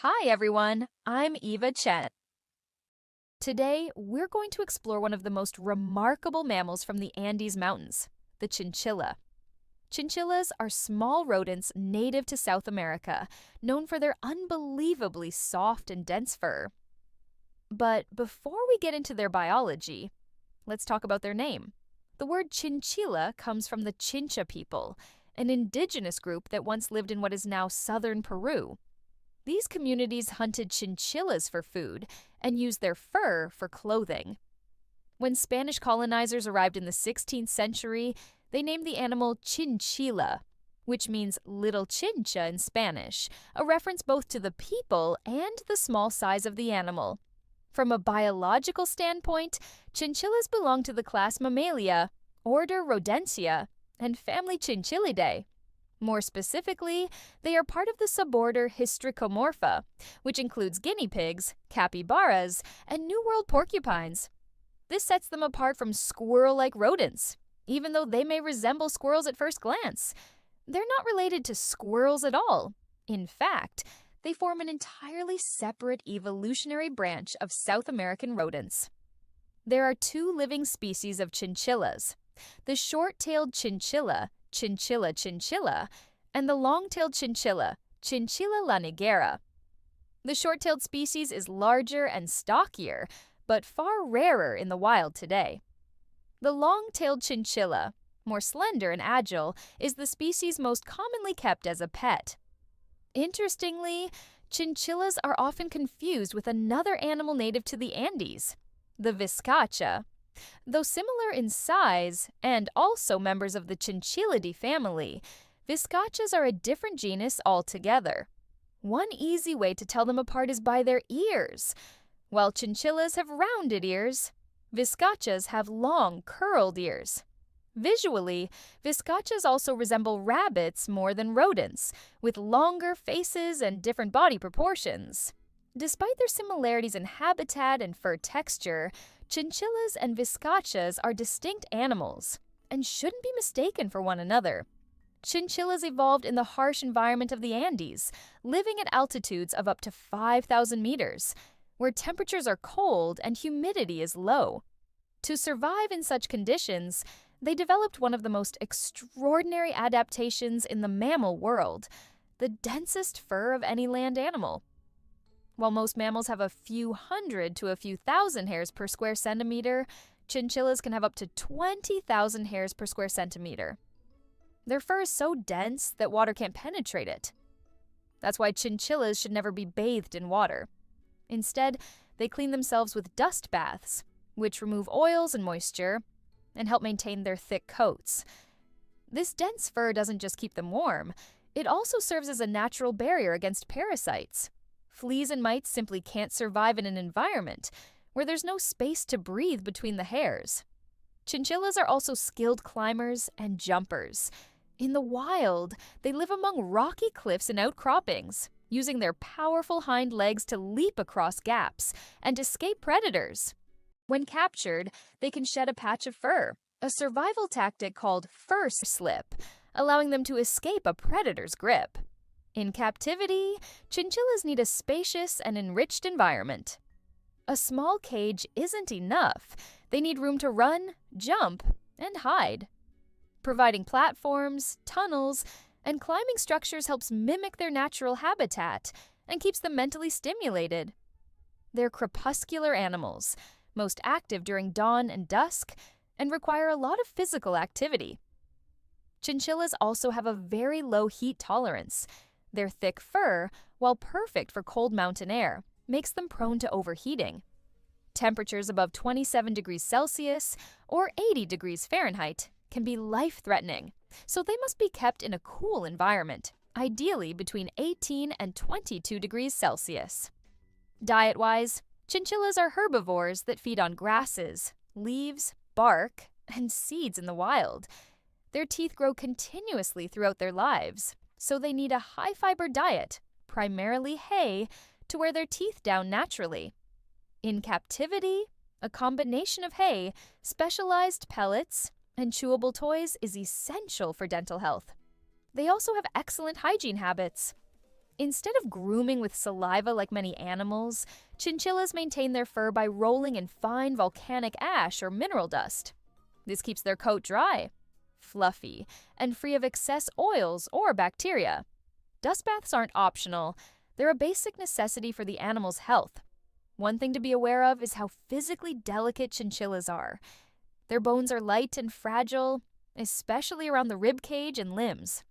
Hi everyone, I'm Eva Chen. Today, we're going to explore one of the most remarkable mammals from the Andes Mountains, the chinchilla. Chinchillas are small rodents native to South America, known for their unbelievably soft and dense fur. But before we get into their biology, let's talk about their name. The word chinchilla comes from the Chincha people, an indigenous group that once lived in what is now southern Peru. These communities hunted chinchillas for food and used their fur for clothing. When Spanish colonizers arrived in the 16th century, they named the animal Chinchilla, which means little chincha in Spanish, a reference both to the people and the small size of the animal. From a biological standpoint, chinchillas belong to the class Mammalia, order Rodentia, and family Chinchillidae. More specifically, they are part of the suborder Hystricomorpha, which includes guinea pigs, capybaras, and New World porcupines. This sets them apart from squirrel-like rodents, even though they may resemble squirrels at first glance. They're not related to squirrels at all. In fact, they form an entirely separate evolutionary branch of South American rodents. There are two living species of chinchillas: the short-tailed chinchilla, Chinchilla chinchilla, and the long-tailed chinchilla, Chinchilla lanigera. The short-tailed species is larger and stockier, but far rarer in the wild today. The long-tailed chinchilla, more slender and agile, is the species most commonly kept as a pet. Interestingly, chinchillas are often confused with another animal native to the Andes, the vizcacha. Though similar in size, and also members of the Chinchillidae family, vizcachas are a different genus altogether. One easy way to tell them apart is by their ears. While chinchillas have rounded ears, vizcachas have long, curled ears. Visually, vizcachas also resemble rabbits more than rodents, with longer faces and different body proportions. Despite their similarities in habitat and fur texture, chinchillas and vizcachas are distinct animals and shouldn't be mistaken for one another. Chinchillas evolved in the harsh environment of the Andes, living at altitudes of up to 5,000 meters, where temperatures are cold and humidity is low. To survive in such conditions, they developed one of the most extraordinary adaptations in the mammal world: the densest fur of any land animal. While most mammals have a few hundred to a few thousand hairs per square centimeter, chinchillas can have up to 20,000 hairs per square centimeter. Their fur is so dense that water can't penetrate it. That's why chinchillas should never be bathed in water. Instead, they clean themselves with dust baths, which remove oils and moisture and help maintain their thick coats. This dense fur doesn't just keep them warm, it also serves as a natural barrier against parasites. Fleas and mites simply can't survive in an environment where there's no space to breathe between the hairs. Chinchillas are also skilled climbers and jumpers. In the wild, they live among rocky cliffs and outcroppings, using their powerful hind legs to leap across gaps and escape predators. When captured, they can shed a patch of fur, a survival tactic called fur slip, allowing them to escape a predator's grip. In captivity, chinchillas need a spacious and enriched environment. A small cage isn't enough. They need room to run, jump, and hide. Providing platforms, tunnels, and climbing structures helps mimic their natural habitat and keeps them mentally stimulated. They're crepuscular animals, most active during dawn and dusk, and require a lot of physical activity. Chinchillas also have a very low heat tolerance. Their thick fur, while perfect for cold mountain air, makes them prone to overheating. Temperatures above 27 degrees Celsius or 80 degrees Fahrenheit can be life-threatening, so they must be kept in a cool environment, ideally between 18 and 22 degrees Celsius. Diet-wise, chinchillas are herbivores that feed on grasses, leaves, bark, and seeds in the wild. Their teeth grow continuously throughout their lives, so they need a high-fiber diet, primarily hay, to wear their teeth down naturally. In captivity, a combination of hay, specialized pellets, and chewable toys is essential for dental health. They also have excellent hygiene habits. Instead of grooming with saliva like many animals, chinchillas maintain their fur by rolling in fine volcanic ash or mineral dust. This keeps their coat dry, fluffy, and free of excess oils or bacteria. Dust baths aren't optional. They're a basic necessity for the animal's health. One thing to be aware of is how physically delicate chinchillas are. Their bones are light and fragile, especially around the rib cage and limbs.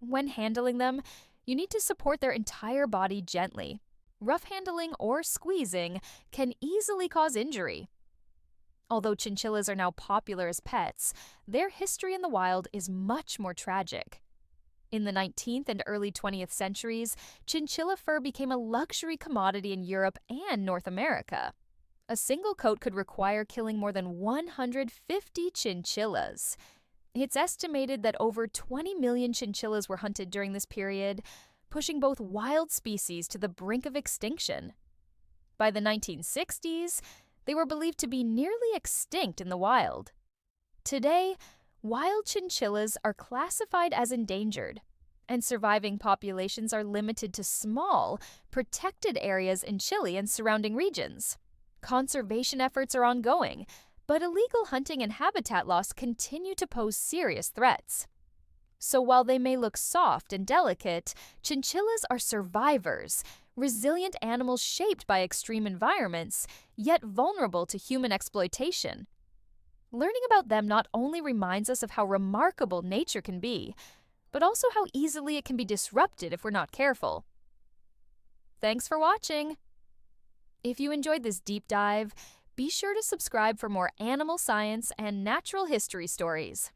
When handling them, you need to support their entire body gently. Rough handling or squeezing can easily cause injury. Although chinchillas are now popular as pets, their history in the wild is much more tragic. In the 19th and early 20th centuries, chinchilla fur became a luxury commodity in Europe and North America. A single coat could require killing more than 150 chinchillas. It's estimated that over 20 million chinchillas were hunted during this period, pushing both wild species to the brink of extinction. By the 1960s, they were believed to be nearly extinct in the wild. Today, wild chinchillas are classified as endangered, and surviving populations are limited to small, protected areas in Chile and surrounding regions. Conservation efforts are ongoing, but illegal hunting and habitat loss continue to pose serious threats. So while they may look soft and delicate, chinchillas are survivors, resilient animals shaped by extreme environments, yet vulnerable to human exploitation. Learning about them not only reminds us of how remarkable nature can be, but also how easily it can be disrupted if we're not careful. Thanks for watching! If you enjoyed this deep dive, be sure to subscribe for more animal science and natural history stories.